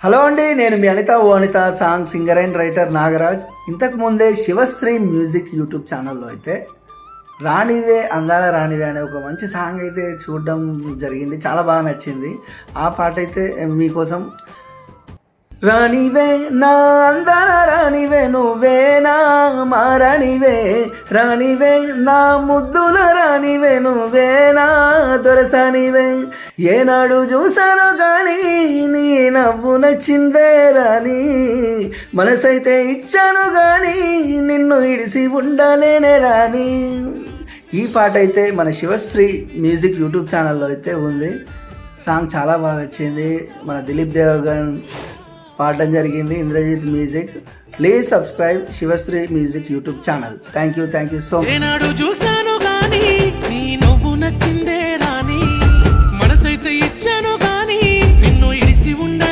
Hello అండి, నేను మీ Anitha Anitha song singer and writer Nagaraj. ఇంతకు ముందే శివశ్రీ మ్యూజిక్ యూట్యూబ్ ఛానల్లో అయితే రాణివే అందాల రాణివే అనే ఒక మంచి సాంగ్ అయితే చూడడం జరిగింది. చాలా బాగా నచ్చింది. ఆ పాట అయితే మీకోసం. రాణివే నా అందాల రాణివే, నువ్వే నా మారాణివే, రాణివే నా ముద్దుల రాణివే, నువ్వే నా దొరసానివే. ఏనాడు చూసానో కానీ నీ నవ్వు నచ్చిందే రాణి, మనసైతే ఇచ్చాను కానీ నిన్ను ఇడిసి ఉండలేనే రాణి. ఈ పాట అయితే మన శివశ్రీ మ్యూజిక్ యూట్యూబ్ ఛానల్లో అయితే ఉంది. సాంగ్ చాలా బాగా వచ్చింది. మన దిలీప్ దేవగన్ పాడడం జరిగింది. Indrajit music. Please subscribe Shivashree music YouTube channel. Thank you so much. ఏనాడు చూసాను గాని నీ నువ్వు నచ్చిందే రాని, మనసైతే ఇచ్చాను గాని నిన్ను ఇడిసి ఉండ